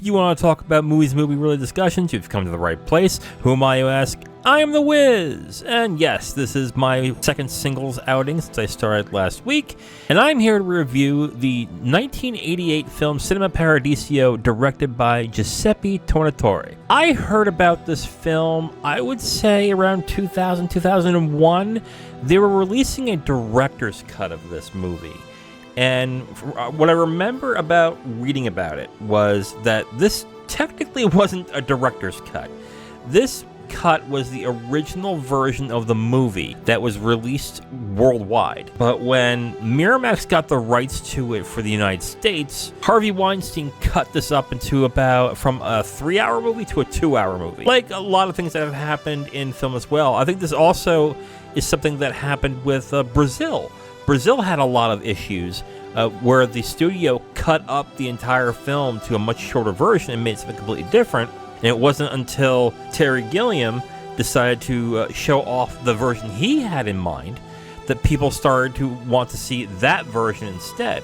You want to talk about movie-related discussions? You've come to the right place. Who am I, you ask? I am The Wiz! And yes, this is my second singles outing since I started last week, and I'm here to review the 1988 film Cinema Paradiso, directed by Giuseppe Tornatore. I heard about this film, I would say around 2000, 2001. They were releasing a director's cut of this movie. And what I remember about reading about it was that this technically wasn't a director's cut. This cut was the original version of the movie that was released worldwide. But when Miramax got the rights to it for the United States, Harvey Weinstein cut this up into from a 3-hour movie to a 2-hour movie. Like a lot of things that have happened in film as well. I think this also is something that happened with Brazil. Brazil had a lot of issues where the studio cut up the entire film to a much shorter version and made something completely different. And it wasn't until Terry Gilliam decided to show off the version he had in mind that people started to want to see that version instead.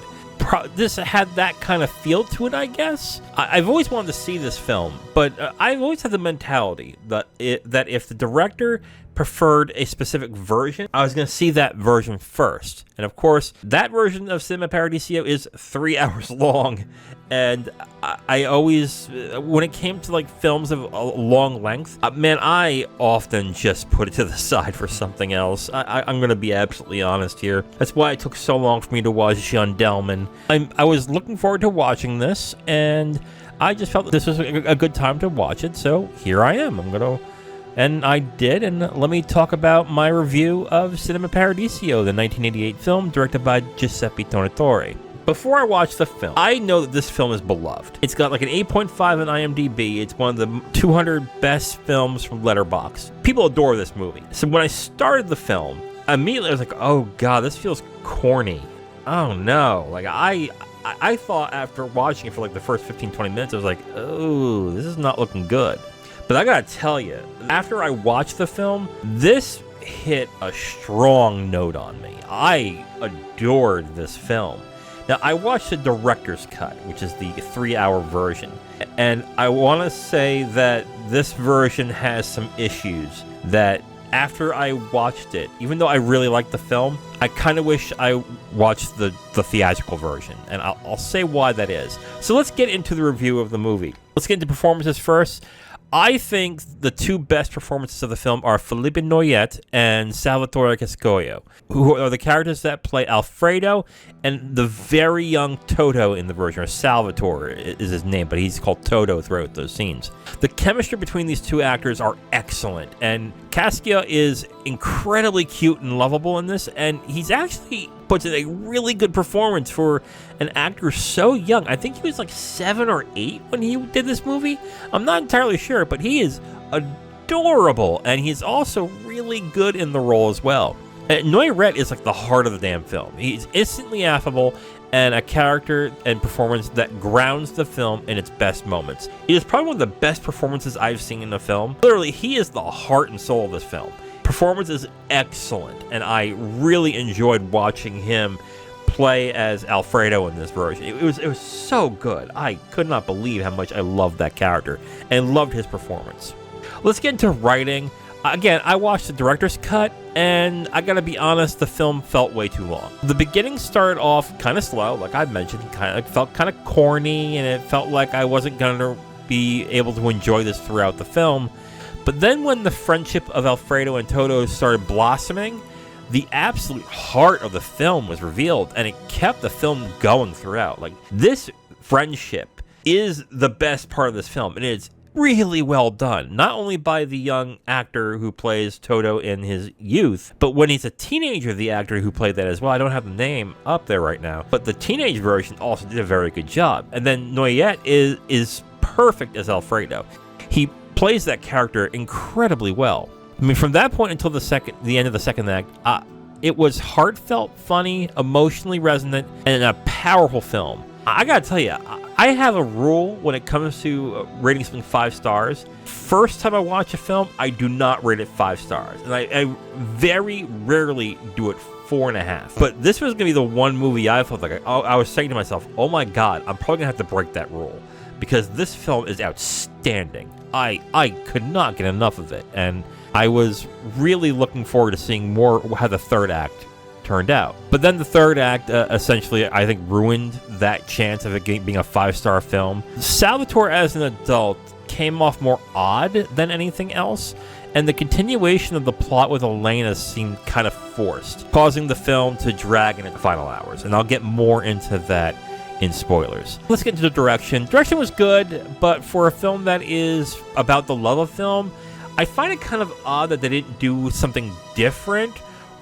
This had that kind of feel to it, I guess. I've always wanted to see this film, but I've always had the mentality that if the director preferred a specific version, I was going to see that version first. And of course, that version of Cinema Paradiso is 3 hours long. And I always, when it came to like films of a long length, man, I often just put it to the side for something else. I'm going to be absolutely honest here. That's why it took so long for me to watch Gendarme. I was looking forward to watching this, and I just felt that this was a good time to watch it. So here I am. And I did, and let me talk about my review of Cinema Paradiso, the 1988 film directed by Giuseppe Tornatore. Before I watch the film, I know that this film is beloved. It's got like an 8.5 on IMDb. It's one of the 200 best films from Letterboxd. People adore this movie. So when I started the film, immediately I was like, oh god, this feels corny. Oh no. Like I thought after watching it for like the first 15-20 minutes, I was like, oh, this is not looking good. But I gotta tell you, after I watched the film, this hit a strong note on me. I adored this film. Now, I watched the director's cut, which is the 3-hour version, and I want to say that this version has some issues that after I watched it, even though I really liked the film, I kind of wish I watched the theatrical version, and I'll say why that is. So let's get into the review of the movie. Let's get into performances first. I think the two best performances of the film are Felipe Noyet and Salvatore Cascoglio, who are the characters that play Alfredo and the very young Toto in the version, or Salvatore is his name, but he's called Toto throughout those scenes. The chemistry between these two actors are excellent, and Cascoglio is incredibly cute and lovable in this, and he's actually puts in a really good performance for an actor so young. I think he was like 7 or 8 when he did this movie. I'm not entirely sure, but he is adorable, and he's also really good in the role as well. Noyet is like the heart of the damn film. He's instantly affable and a character and performance that grounds the film in its best moments. It is probably one of the best performances I've seen in a film. Literally, he is the heart and soul of this film. Performance is excellent, and I really enjoyed watching him play as Alfredo in this version. It was so good. I could not believe how much I loved that character and loved his performance. Let's get into writing. Again, I watched the director's cut, and I gotta be honest, the film felt way too long. The beginning started off kind of slow, like I mentioned, felt kind of corny, and it felt like I wasn't gonna be able to enjoy this throughout the film. But then when the friendship of Alfredo and Toto started blossoming, the absolute heart of the film was revealed, and it kept the film going throughout. Like, this friendship is the best part of this film, and it's really well done. Not only by the young actor who plays Toto in his youth, but when he's a teenager, the actor who played that as well. I don't have the name up there right now, but the teenage version also did a very good job. And then Noyet is perfect as Alfredo. He plays that character incredibly well. I mean, from that point until the end of the second act, it was heartfelt, funny, emotionally resonant, and a powerful film. I gotta tell you, I have a rule when it comes to rating something 5 stars. First time I watch a film, I do not rate it 5 stars. And I very rarely do it 4.5. But this was going to be the one movie I felt like I was saying to myself, oh my God, I'm probably going to have to break that rule. because this film is outstanding. I could not get enough of it, and I was really looking forward to seeing more how the third act turned out. But then the third act essentially, I think, ruined that chance of it being a 5-star film. Salvatore as an adult came off more odd than anything else, and the continuation of the plot with Elena seemed kind of forced, causing the film to drag in its final hours. And I'll get more into that in spoilers. Let's get into the direction. Direction was good, but for a film that is about the love of film, I find it kind of odd that they didn't do something different,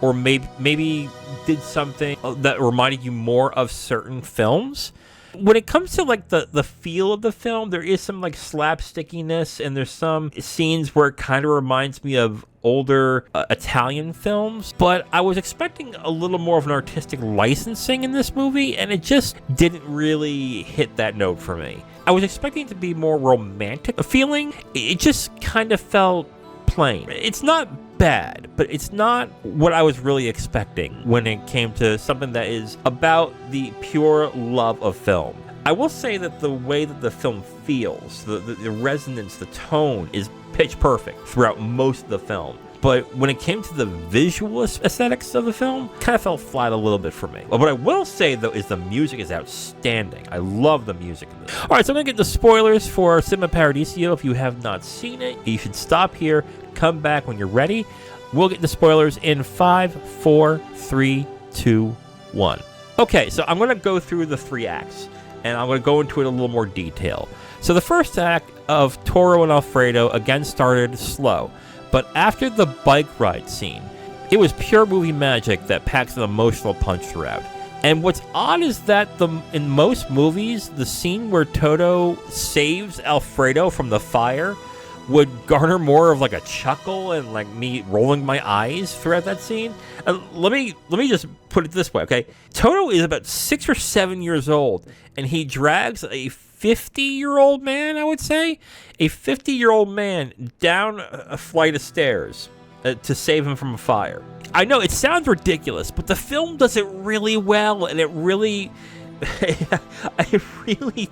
or maybe did something that reminded you more of certain films. When it comes to like the feel of the film, there is some like slapstickiness, and there's some scenes where it kind of reminds me of older Italian films, but I was expecting a little more of an artistic licensing in this movie, and it just didn't really hit that note for me. I was expecting it to be more romantic feeling. It just kind of felt plain. It's not bad, but it's not what I was really expecting when it came to something that is about the pure love of film. I will say that the way that the film feels, the resonance, the tone is pitch perfect throughout most of the film. But when it came to the visual aesthetics of the film, kind of fell flat a little bit for me. But what I will say, though, is the music is outstanding. I love the music in this. All right, so I'm going to get the spoilers for Cinema Paradiso. If you have not seen it, you should stop here, come back when you're ready. We'll get the spoilers in 5, 4, 3, 2, 1. Okay, so I'm going to go through the 3 acts, and I'm going to go into it in a little more detail. So the first act of Toro and Alfredo again started slow. But after the bike ride scene, it was pure movie magic that packs an emotional punch throughout. And what's odd is that in most movies, the scene where Toto saves Alfredo from the fire would garner more of like a chuckle and like me rolling my eyes throughout that scene. And let me just put it this way, okay? Toto is about 6 or 7 years old, and he drags a 50-year-old man, I would say, a 50-year-old man down a flight of stairs to save him from a fire. I know it sounds ridiculous, but the film does it really well, and it really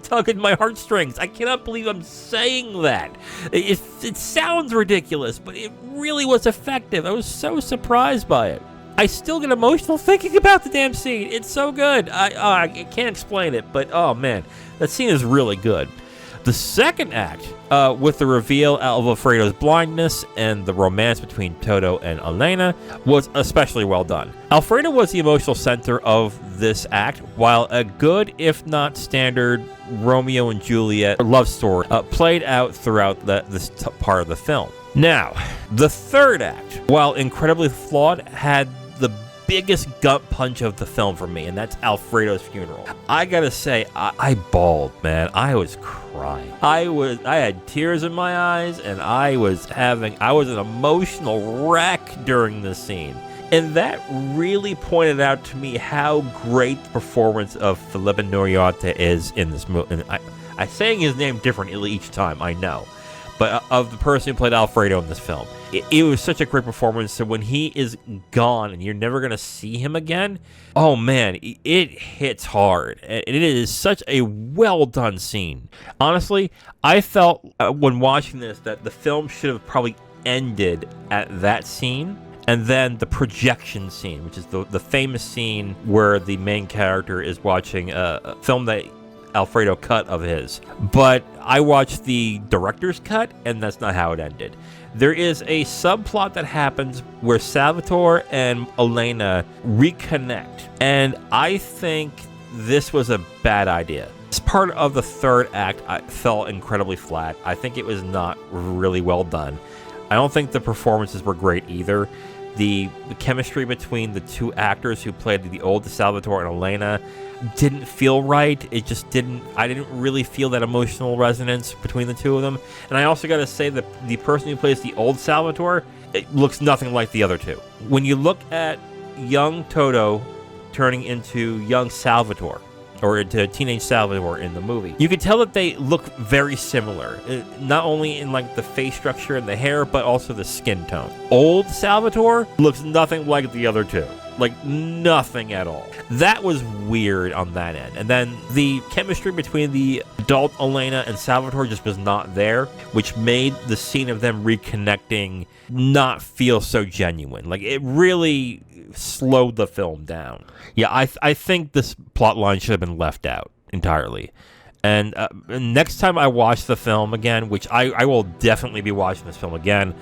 tug at my heartstrings. I cannot believe I'm saying that. It sounds ridiculous, but it really was effective. I was so surprised by it. I still get emotional thinking about the damn scene. It's so good. I can't explain it, but oh man, that scene is really good. The second act, with the reveal of Alfredo's blindness and the romance between Toto and Elena, was especially well done. Alfredo was the emotional center of this act, while a good, if not standard, Romeo and Juliet love story played out throughout this part of the film. Now, the third act, while incredibly flawed, had the biggest gut punch of the film for me, and that's Alfredo's funeral. I gotta say, I bawled, man. I was crying. I had tears in my eyes, and I was an emotional wreck during this scene. And that really pointed out to me how great the performance of Felipe Noriate is in this movie. And I'm saying his name differently each time, I know. But of the person who played Alfredo in this film. It was such a great performance. So when he is gone and you're never going to see him again, oh man, it hits hard. And it is such a well done scene. Honestly, I felt when watching this that the film should have probably ended at that scene. And then the projection scene, which is the famous scene where the main character is watching a film that Alfredo cut of his. But I watched the director's cut, and that's not how it ended. There is a subplot that happens where Salvatore and Elena reconnect, and I think this was a bad idea. This part of the third act fell incredibly flat. I think it was not really well done. I don't think the performances were great either. The chemistry between the two actors who played the old Salvatore and Elena didn't feel right. I didn't really feel that emotional resonance between the two of them. And I also got to say that the person who plays the old Salvatore, it looks nothing like the other two. When you look at young Toto turning into young Salvatore, or into teenage Salvatore in the movie, you could tell that they look very similar, not only in like the face structure and the hair, but also the skin tone. Old Salvatore looks nothing like the other two. Like, nothing at all. That was weird on that end. And then the chemistry between the adult Elena and Salvatore just was not there, which made the scene of them reconnecting not feel so genuine. Like, it really slowed the film down. Yeah, I think this plot line should have been left out entirely. And next time I watch the film again, which I will definitely be watching this film again,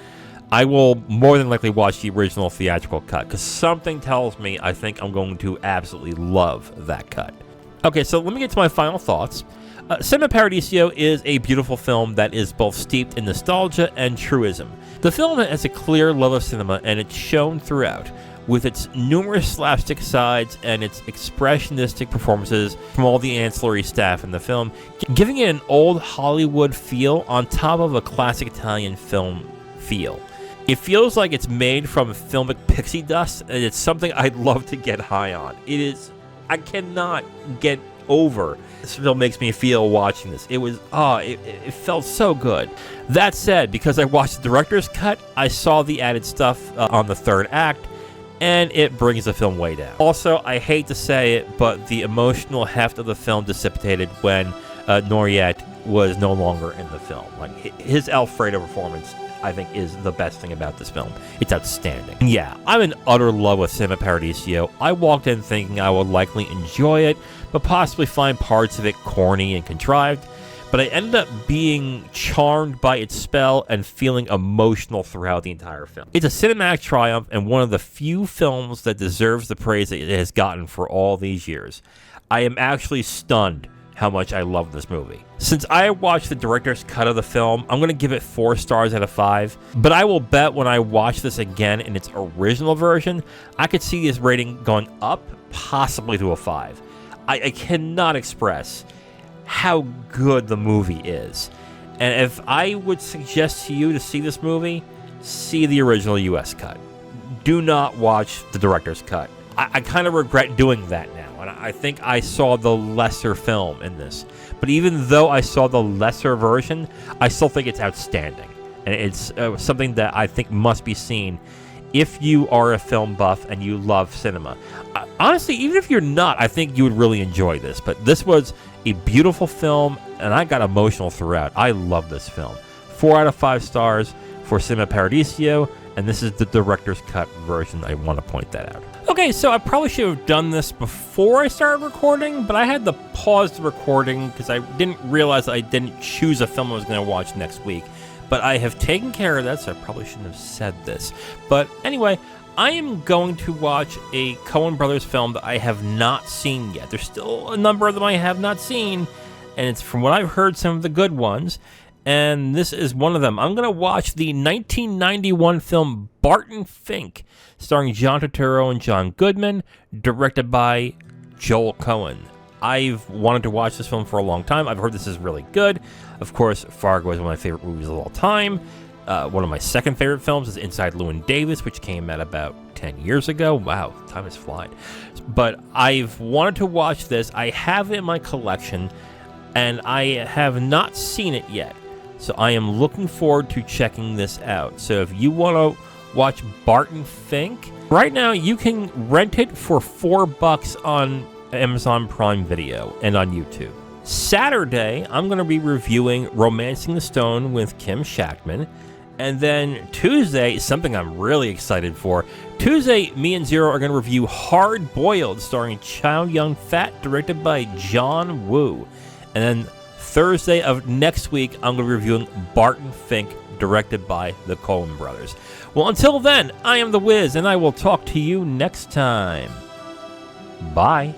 I will more than likely watch the original theatrical cut, because something tells me I think I'm going to absolutely love that cut. Okay, so let me get to my final thoughts. Cinema Paradiso is a beautiful film that is both steeped in nostalgia and truism. The film has a clear love of cinema, and it's shown throughout, with its numerous slapstick sides and its expressionistic performances from all the ancillary staff in the film, giving it an old Hollywood feel on top of a classic Italian film feel. It feels like it's made from filmic pixie dust, and it's something I'd love to get high on. It is, I cannot get over this film makes me feel watching this. It was, it felt so good. That said, because I watched the director's cut, I saw the added stuff on the third act, and it brings the film way down. Also, I hate to say it, but the emotional heft of the film dissipated when Noriette was no longer in the film. Like, his Alfredo performance, I think, is the best thing about this film. It's outstanding. And yeah, I'm in utter love with Cinema Paradiso. I walked in thinking I would likely enjoy it, but possibly find parts of it corny and contrived. But I ended up being charmed by its spell and feeling emotional throughout the entire film. It's a cinematic triumph and one of the few films that deserves the praise that it has gotten for all these years. I am actually stunned how much I love this movie. Since I watched the director's cut of the film, I'm going to give it 4 stars out of 5, but I will bet when I watch this again in its original version, I could see this rating going up, possibly to a 5. I cannot express how good the movie is. And if I would suggest to you to see this movie, see the original US cut. Do not watch the director's cut. I kind of regret doing that now, and I think I saw the lesser film in this. But even though I saw the lesser version, I still think it's outstanding. And it's something that I think must be seen if you are a film buff and you love cinema. Honestly, even if you're not, I think you would really enjoy this. But this was a beautiful film, and I got emotional throughout. I love this film. 4 out of 5 stars for Cinema Paradiso, and this is the director's cut version. I want to point that out. Okay, so I probably should have done this before I started recording, but I had to pause the recording because I didn't realize I didn't choose a film I was going to watch next week. But I have taken care of that, so I probably shouldn't have said this. But anyway, I am going to watch a Coen Brothers film that I have not seen yet. There's still a number of them I have not seen, and it's, from what I've heard, some of the good ones. And this is one of them. I'm going to watch the 1991 film Barton Fink, starring John Turturro and John Goodman, directed by Joel Coen. I've wanted to watch this film for a long time. I've heard this is really good. Of course, Fargo is one of my favorite movies of all time. One of my second favorite films is Inside Llewyn Davis, which came out about 10 years ago. Wow, time has flown. But I've wanted to watch this. I have it in my collection, and I have not seen it yet. So I am looking forward to checking this out. So if you want to watch Barton Fink, right now you can rent it for $4 on Amazon Prime Video and on YouTube. Saturday, I'm going to be reviewing Romancing the Stone with Kim Shackman. And then Tuesday, something I'm really excited for. Tuesday, me and Zero are going to review Hard Boiled, starring Chow Yun-fat, directed by John Woo. And then Thursday of next week, I'm going to be reviewing Barton Fink, directed by the Coen Brothers. Well, until then, I am The Wiz, and I will talk to you next time. Bye.